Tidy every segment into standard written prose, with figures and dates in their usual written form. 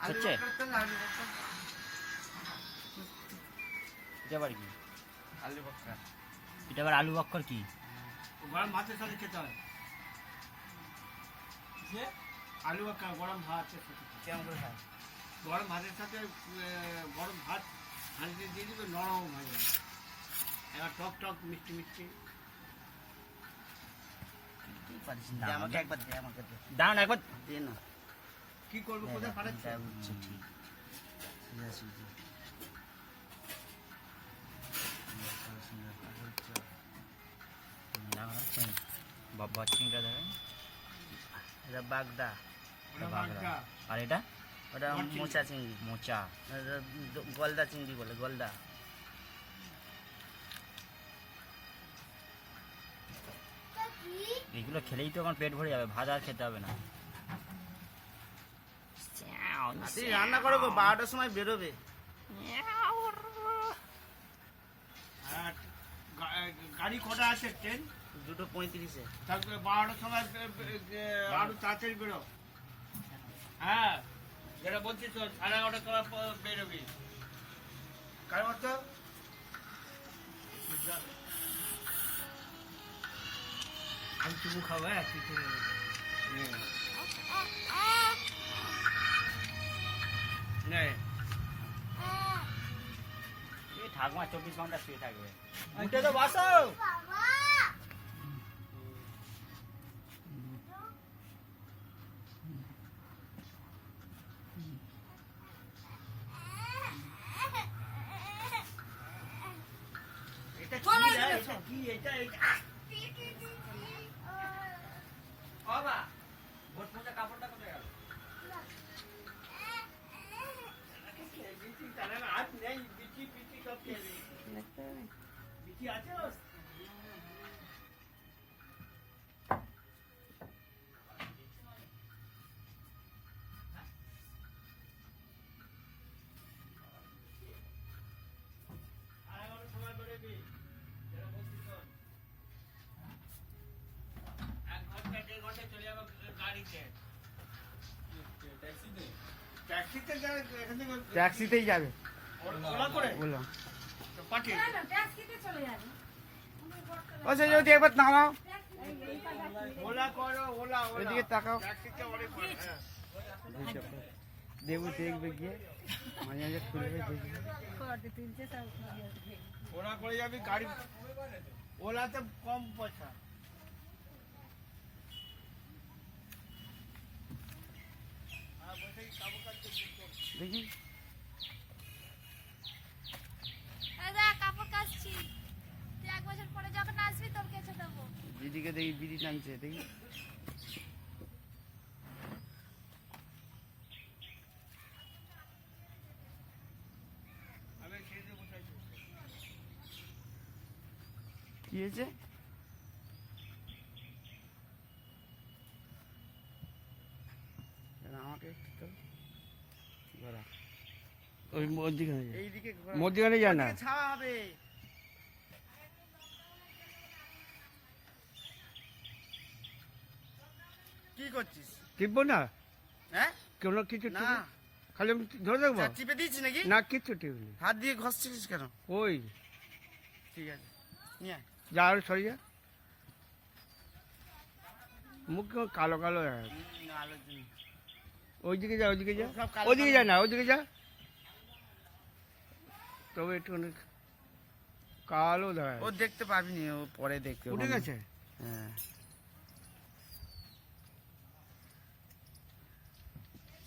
হচ্ছে এটা আবার কি আলু বক্কা এটা আবার আলু বক্কর কি গরম ভাতের সাথে খেতে হয় যে আলু বক্কা গরম ভাতের সাথে কেমন করে খায় গরম ভাতের সাথে গরম ভাত হাঁড়িতে দিয়ে দিবে নরম হয়ে যাবে এবার টক টক মিষ্টি মিষ্টি আমাকে একবার দে আমাকে দাঁড়ান একবার দে না কি করবো কোথায় পাঠাচ্ছে বুঝছি ঠিক বাবা চিংড়া দেবেন এটা বাগদা আর এটা ওটা মোচা চিংড়ি মোচা গলদা চিংড়ি বলে গলদা এগুলো খেলেই তো আমার পেট ভরে যাবে ভাত আর খেতে হবে না রান্না করো 12টার সময় বেরোবে গাড়ি কটা আছে ট্রেন 2:35-এ তারপরে 12টার সময় আরো তাড়াতাড়ি বেরো হ্যাঁ যেটা বলছি তো 11:30টার সময় বেরোবি কারণ তো আমি চুমু খাবো হ্যাঁ তুই ঠাকুমা 24 ঘন্টা শুয়ে থাকবে উঠে তো বসো এটা কি এটা বাবা ভোট পূজা কাপড়টা কোথায় গেল আজ নেই বিচি পিচি সব খেয়ে বিচি আছে ট্যাক্সিতেই যাবে ওলা করে বললাম পাঠিয়ে ও সেই যদি একবার নামাও ওলা করো ওলা ওইদিকে তাকাও ট্যাক্সিতে অনেক করে হ্যাঁ দেবু দেখবে গিয়ে মাঝে মাঝে খুলবে দেখবে ওলা করে যাবি গাড়ি ওলাতে কম পয়সা দেখি কাপড় কাচছি তুই 1 বছর পরে যখন আসবি তোর কেচে দেবো দিদিকে দেখি বিড়ি টানছে দেখি কি হয়েছে আমাকে ওই মধ্যিখানে এইদিকে মধ্যিখানে যায় না ছাওয়া হবে কি করছিস টিপবো না হ্যাঁ কোনো কিছু না খালি আমি ধরে দেখবো চিপে দিয়েছিস নাকি না কিচ্ছু টিপনি হাত দিয়ে ঘষছিস কেন ওই ঠিক আছে নিয়ে যা আর সরি যা মুখ কেমন কালো কালো হয়ে আছে। ওইদিকে যা ওইদিকে যা সব কালো ওইদিকে কালো। যা না ওইদিকে যা তবে একটু অনেক কালো দেখা ও দেখতে পাবি নি ও পরে দেখবে উঠে গেছে হ্যাঁ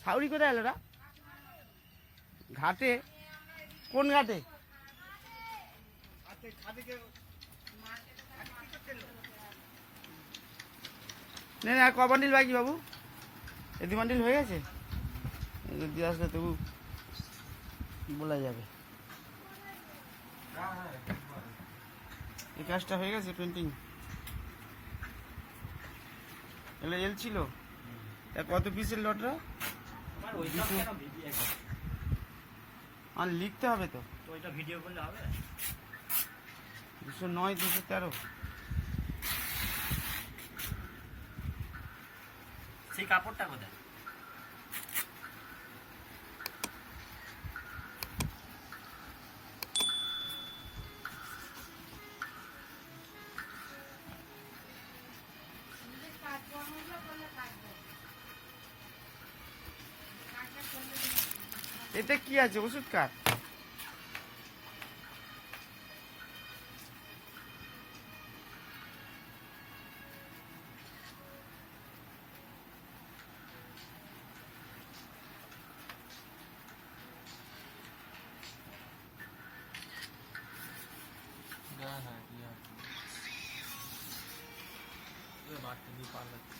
সাউরি কোথায় এলো রা ঘাটে কোন ঘাটে না না ক বান্ডিল বাকি বাবু এদি বান্ডিল হয়ে গেছে দিয়ে আসলে তবু বলা যাবে এই কাজটা হয়ে গেছে পেন্টিং এগুলো এল ছিল তা কত পিসের লটরা আর লিখতে হবে তো ওইটা ভিডিও করলে হবে 209 213 সেই কাপড়টা কোথায় এতে কি আছে ওষুধ কার? বাড়তে দিয়ে পাল্লাচ্ছি